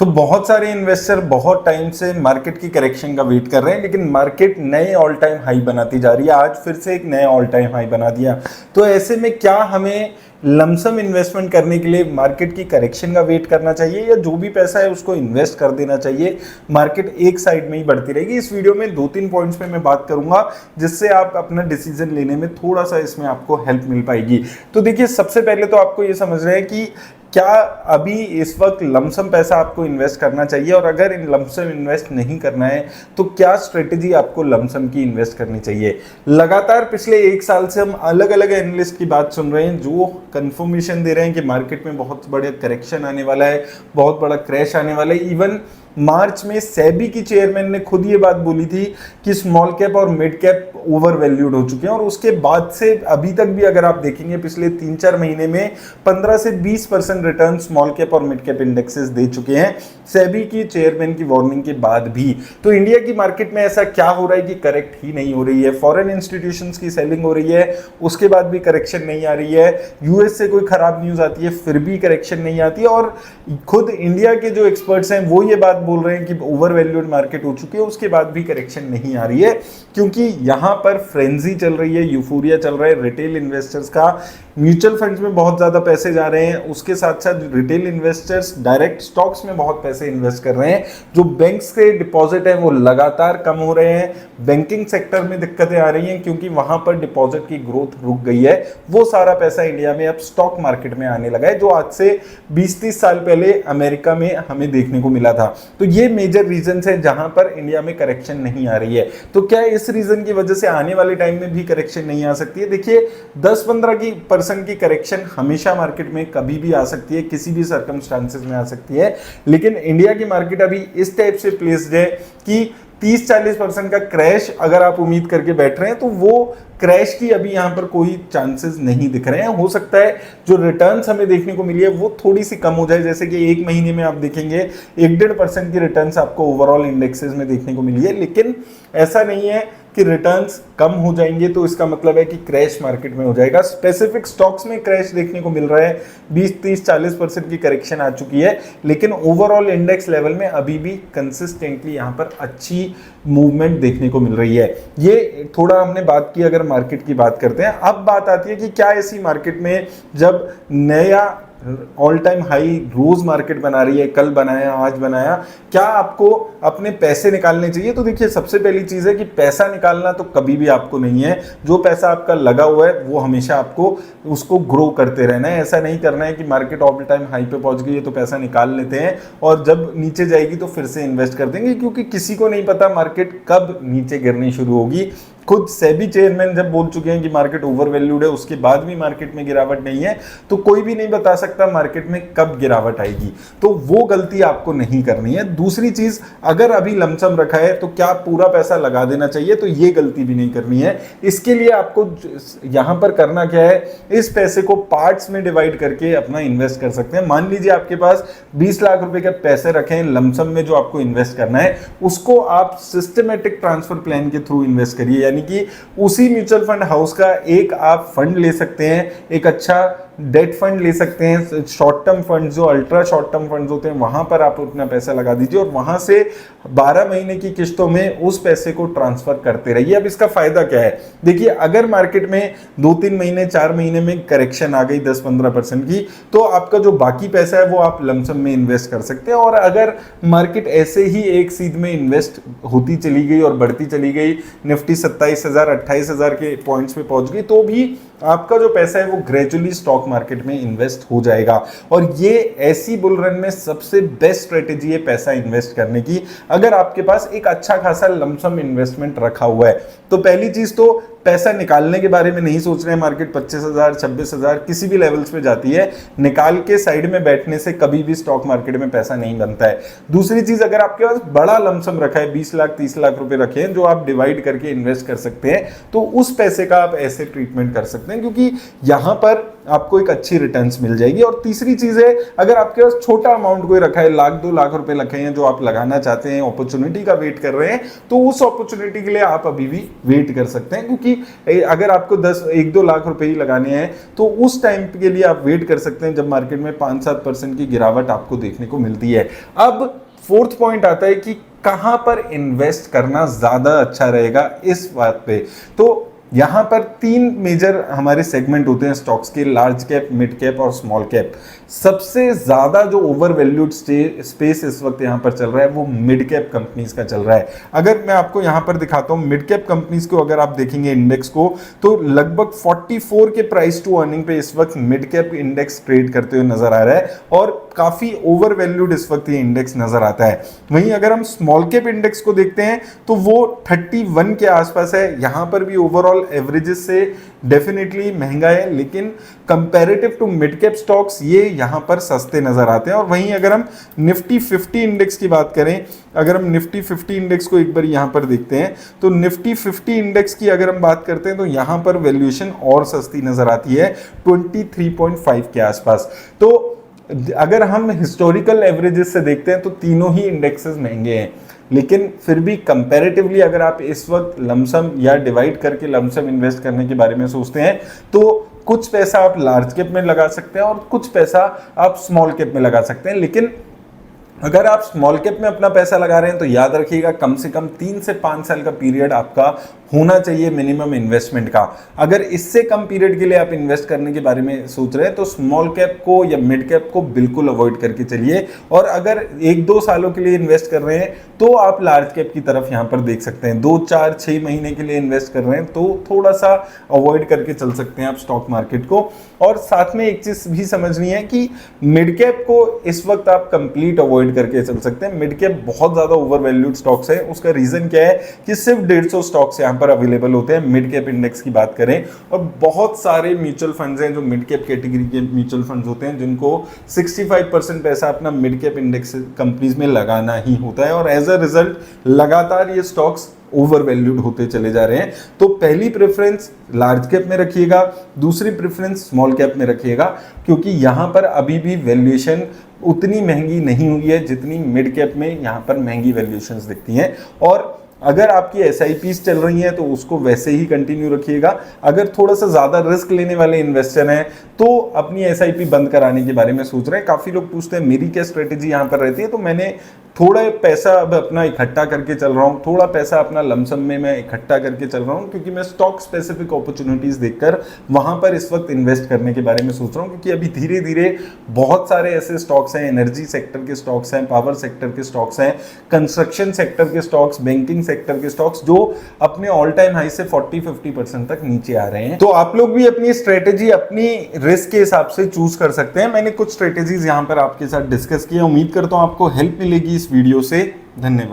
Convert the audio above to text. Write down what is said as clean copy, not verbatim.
तो बहुत सारे इन्वेस्टर बहुत टाइम से मार्केट की करेक्शन का वेट कर रहे हैं, लेकिन मार्केट नए ऑल टाइम हाई बनाती जा रही है। आज फिर से एक नया ऑल टाइम हाई बना दिया। तो ऐसे में क्या हमें लमसम इन्वेस्टमेंट करने के लिए मार्केट की करेक्शन का वेट करना चाहिए, या जो भी पैसा है उसको इन्वेस्ट कर देना चाहिए? मार्केट एक साइड में ही बढ़ती रहेगी। इस वीडियो में 2-3 पॉइंट्स पे मैं बात करूंगा, जिससे आप अपना डिसीजन लेने में थोड़ा सा इसमें आपको हेल्प मिल पाएगी। तो देखिए, सबसे पहले तो आपको ये समझ रहे हैं कि क्या अभी इस वक्त लमसम पैसा आपको इन्वेस्ट करना चाहिए, और अगर इन लमसम इन्वेस्ट नहीं करना है तो क्या स्ट्रेटेजी आपको लमसम की इन्वेस्ट करनी चाहिए। लगातार पिछले 1 साल से हम अलग अलग एनालिस्ट की बात सुन रहे हैं, जो कंफर्मेशन दे रहे हैं कि मार्केट में बहुत बड़ा करेक्शन आने वाला है, बहुत बड़ा क्रैश आने वाला है। इवन मार्च में सेबी की चेयरमैन ने खुद ये बात बोली थी कि स्मॉल कैप और मिड कैप ओवर वैल्यूड हो चुके हैं, और उसके बाद से अभी तक भी अगर आप देखेंगे पिछले 3-4 महीने में 15 से 20% रिटर्न स्मॉल कैप और मिड कैप इंडेक्सेस दे चुके हैं, सेबी की चेयरमैन की वार्निंग के बाद भी। तो इंडिया की मार्केट में ऐसा क्या हो रहा है कि करेक्ट ही नहीं हो रही है? फॉरेन इंस्टीट्यूशंस की सेलिंग हो रही है, उसके बाद भी करेक्शन नहीं आ रही है। यूएस से कोई खराब न्यूज आती है, फिर भी करेक्शन नहीं आती है। और खुद इंडिया के जो एक्सपर्ट्स हैं वो ये बात बोल रहे हैं कि ओवर वैल्यूड मार्केट हो चुकी है, उसके बाद भी करेक्शन नहीं आ रही है, क्योंकि यहां पर फ्रेंजी चल रही है, यूफोरिया चल रहा है रिटेल इन्वेस्टर्स का। म्यूचुअल फंड्स में बहुत ज्यादा पैसे जा रहे हैं, उसके साथ साथ रिटेल इन्वेस्टर्स डायरेक्ट स्टॉक्स में बहुत पैसे इन्वेस्ट कर रहे हैं। जो बैंक्स के डिपॉजिट है वो लगातार कम हो रहे हैं। बैंकिंग सेक्टर में दिक्कतें आ रही हैं, क्योंकि वहां पर डिपॉजिट की ग्रोथ रुक गई है। वो सारा पैसा इंडिया में अब स्टॉक मार्केट में आने लगा है, जो आज से 20-30 साल पहले अमेरिका में हमें देखने को मिला था। तो ये मेजर रीजन है जहां पर इंडिया में करेक्शन नहीं आ रही है। तो क्या इस रीजन की वजह से आने वाले टाइम में भी करेक्शन नहीं आ सकती है? देखिए, 10-15% की करेक्शन हमेशा मार्केट में कभी भी आ सकती है, किसी भी सर्कमस्टांसेस में आ सकती है। लेकिन इंडिया की मार्केट अभी इस टाइप से प्लेस्ड है कि 30-40% का क्रैश अगर आप उम्मीद करके बैठ रहे हैं, तो वो क्रैश की अभी यहां पर कोई चांसेस नहीं दिख रहे हैं। हो सकता है जो रिटर्न्स हमें देखने को मिली है वो थोड़ी सी कम हो जाए, जैसे कि 1 महीने में आप देखेंगे 1-1.5% की रिटर्न्स आपको ओवरऑल इंडेक्सेस में देखने को मिली है। लेकिन ऐसा नहीं है कि रिटर्न्स कम हो जाएंगे तो इसका मतलब है कि क्रैश मार्केट में हो जाएगा। स्पेसिफिक स्टॉक्स में क्रैश देखने को मिल रहा है, 20-30-40% की करेक्शन आ चुकी है, लेकिन ओवरऑल इंडेक्स लेवल में अभी भी कंसिस्टेंटली यहां पर अच्छी मूवमेंट देखने को मिल रही है। ये थोड़ा हमने बात की, अगर मार्केट की बात करते हैं। अब बात आती है कि क्या ऐसी मार्केट में जब नया ऑल टाइम हाई रोज मार्केट बना रही है, कल बनाया, आज बनाया, क्या आपको अपने पैसे निकालने चाहिए? तो देखिए, सबसे पहली चीज है कि पैसा निकालना तो कभी भी आपको नहीं है। जो पैसा आपका लगा हुआ है वो हमेशा आपको उसको ग्रो करते रहना है। ऐसा नहीं करना है कि मार्केट ऑल टाइम हाई पे पहुंच गई है तो पैसा निकाल लेते हैं और जब नीचे जाएगी तो फिर से इन्वेस्ट कर देंगे, क्योंकि किसी को नहीं पता मार्केट कब नीचे गिरनी शुरू होगी। खुद सेबी चेयरमैन जब बोल चुके हैं कि मार्केट ओवर वैल्यूड है, उसके बाद भी मार्केट में गिरावट नहीं है, तो कोई भी नहीं बता सकता मार्केट में कब गिरावट आएगी। तो वो गलती आपको नहीं करनी है। दूसरी चीज, अगर अभी लमसम रखा है तो क्या पूरा पैसा लगा देना चाहिए? तो ये गलती भी नहीं करनी है। इसके लिए आपको यहां पर करना क्या है, इस पैसे को पार्ट्स में डिवाइड करके अपना इन्वेस्ट कर सकते हैं। मान लीजिए आपके पास 20 लाख रुपए के पैसे रखे हैं लमसम में, जो आपको इन्वेस्ट करना है, उसको आप सिस्टमेटिक ट्रांसफर प्लान के थ्रू इन्वेस्ट करिए। यानी कि उसी म्यूचुअल फंड हाउस का एक आप फंड ले सकते हैं, एक अच्छा डेट फंड ले सकते हैं, शॉर्ट टर्म फंड, जो अल्ट्रा शॉर्ट टर्म फंड्स होते हैं, वहां पर आप अपना पैसा लगा दीजिए और वहां से 12 महीने की किस्तों में उस पैसे को ट्रांसफर करते रहिए। अब इसका फायदा क्या है? देखिए, अगर मार्केट में 2-3 महीने 4 महीने में करेक्शन आ गई 10-15% की, तो आपका जो बाकी पैसा है वो आप लमसम में इन्वेस्ट कर सकते हैं। और अगर मार्केट ऐसे ही एक सीध में इन्वेस्ट होती चली गई और बढ़ती चली गई, निफ्टी 27,000-28,000 के पॉइंट्स पे पहुंच गई, तो भी आपका जो पैसा है वो ग्रेजुअली स्टॉक मार्केट में इन्वेस्ट हो जाएगा। और ये ऐसी बुल रन में सबसे बेस्ट स्ट्रेटेजी है पैसा इन्वेस्ट करने की, अगर आपके पास एक अच्छा खासा लमसम इन्वेस्टमेंट रखा हुआ है। तो पहली चीज तो पैसा निकालने के बारे में नहीं सोच रहे हैं। मार्केट 25,000 26,000 किसी भी लेवल्स पे जाती है, निकाल के साइड में बैठने से कभी भी स्टॉक मार्केट में पैसा नहीं बनता है। दूसरी चीज, अगर आपके पास बड़ा लमसम रखा है, 20 लाख 30 लाख रुपए रखे हैं, जो आप डिवाइड करके इन्वेस्ट कर सकते हैं, तो उस पैसे का आप ऐसे ट्रीटमेंट कर सकते हैं हैं, क्योंकि यहाँ पर आपको एक अच्छी रिटर्न्स मिल जाएगी। और तीसरी चीज है, अगर आपके पास छोटा अमाउंट कोई रखा है, 1-2 लाख रुपए रखे हैं जो आप लगाना चाहते हैं, अपॉर्चुनिटी का वेट कर रहे हैं, तो उस अपॉर्चुनिटी के लिए आप अभी भी वेट कर सकते हैं। क्योंकि अगर आपको 1-2 लाख रुपए ही लगाने हैं तो उस टाइम के लिए आप वेट कर सकते हैं जब मार्केट में 5-7% की गिरावट आपको देखने को मिलती है। अब फोर्थ पॉइंट आता है कि कहां पर इन्वेस्ट करना ज्यादा अच्छा रहेगा। इस बात पे तो यहां पर 3 मेजर हमारे सेगमेंट होते हैं स्टॉक्स के, लार्ज कैप, मिड कैप और स्मॉल कैप। सबसे ज्यादा जो ओवर वैल्यूड स्पेस इस वक्त यहां पर चल रहा है वो मिड कैप कंपनीज का चल रहा है। अगर मैं आपको यहां पर दिखाता हूं मिड कैप कंपनीज को, अगर आप देखेंगे इंडेक्स को, तो लगभग 44 के प्राइस टू अर्निंग पे इस वक्त मिड कैप इंडेक्स ट्रेड करते हुए नजर आ रहा है और काफी ओवर वैल्यूड इस वक्त ये इंडेक्स नजर आता है। वहीं अगर हम स्मॉल कैप इंडेक्स को देखते हैं तो वो 31 के आसपास है। यहां पर भी ओवरऑल एवरेजेस से डेफिनेटली महंगा है, लेकिन comparative to mid cap stocks ये यहां पर सस्ते नजर आते हैं। और वहीं अगर हम निफ्टी 50 इंडेक्स की बात करें, अगर हम निफ्टी 50 इंडेक्स को एक बार यहां पर देखते हैं तो निफ्टी 50 इंडेक्स की अगर हम बात करते हैं तो यहां पर वैल्यूएशन और सस्ती नजर आती है 23.5 के आसपास। तो अगर हम हिस्टोरिकल एवरेजेस से देखते हैं तो तीनों ही इंडेक्सेस महंगे हैं, लेकिन फिर भी कंपैरेटिवली अगर आप इस वक्त लमसम या डिवाइड करके लमसम इन्वेस्ट करने के बारे में सोचते हैं तो कुछ पैसा आप लार्ज कैप में लगा सकते हैं और कुछ पैसा आप स्मॉल कैप में लगा सकते हैं। लेकिन अगर आप स्मॉल कैप में अपना पैसा लगा रहे हैं तो याद रखिएगा कम से कम 3 से 5 साल का पीरियड आपका होना चाहिए मिनिमम इन्वेस्टमेंट का। अगर इससे कम पीरियड के लिए आप इन्वेस्ट करने के बारे में सोच रहे हैं तो स्मॉल कैप को या मिड कैप को बिल्कुल अवॉइड करके चलिए। और अगर 1-2 सालों के लिए इन्वेस्ट कर रहे हैं तो आप लार्ज कैप की तरफ यहां पर देख सकते हैं। 2-4-6 महीने के लिए इन्वेस्ट कर रहे हैं तो थोड़ा सा अवॉइड करके चल सकते हैं आप स्टॉक मार्केट को। और साथ में एक चीज भी समझनी है कि मिड कैप को इस वक्त आप कंप्लीट अवॉइड करके चल सकते हैं। मिड कैप बहुत ज्यादा ओवर वैल्यूड स्टॉक्स है। उसका रीजन क्या है कि सिर्फ 150 स्टॉक्स यहां पर अवेलेबल होते हैं मिड कैप इंडेक्स की बात करें, और बहुत सारे म्यूचुअल फंड्स हैं जो मिड कैप कैटेगरी के म्यूचुअल फंड्स होते हैं जिनको 65% पैसा अपना मिड कैप इंडेक्स कंपनीज में लगाना ही होता है। और एज अ रिजल्ट लगातार ये स्टॉक्स ओवर वैल्यूड होते चले जा रहे हैं। तो पहली प्रेफरेंस लार्ज कैप में रखिएगा, दूसरी प्रेफरेंस स्मॉल कैप में रखिएगा, क्योंकि यहां पर अभी भी वैल्यूएशन उतनी महंगी नहीं हुई है जितनी मिड कैप में यहां पर महंगी वैल्यूएशंस दिखती हैं। और अगर आपकी एसआईपीज चल रही हैं तो उसको वैसे ही कंटिन्यू रखिएगा। अगर थोड़ा सा ज्यादा रिस्क लेने वाले इन्वेस्टर हैं तो अपनी एसआईपी बंद कराने के बारे में सोच रहे हैं। काफी लोग पूछते हैं मेरी क्या स्ट्रेटेजी यहां पर रहती है, तो मैंने थोड़ा पैसा अब अपना इकट्ठा करके चल रहा हूं, थोड़ा पैसा अपना लमसम में मैं इकट्ठा करके चल रहा हूं, क्योंकि मैं स्टॉक स्पेसिफिक अपॉर्चुनिटीज देखकर वहां पर इस वक्त इन्वेस्ट करने के बारे में सोच रहा हूं। क्योंकि अभी धीरे धीरे बहुत सारे ऐसे स्टॉक्स हैं, एनर्जी सेक्टर के स्टॉक्स हैं, पावर सेक्टर के स्टॉक्स हैं, कंस्ट्रक्शन सेक्टर के स्टॉक्स, बैंकिंग सेक्टर के स्टॉक्स जो अपने ऑल टाइम हाई से 40-50% तक नीचे आ रहे हैं। तो आप लोग भी अपनी स्ट्रेटेजी अपनी रिस्क के हिसाब से चूज कर सकते हैं। मैंने कुछ स्ट्रेटेजीज यहां पर आपके साथ डिस्कस किया, उम्मीद करता हूं आपको हेल्प मिलेगी इस वीडियो से। धन्यवाद।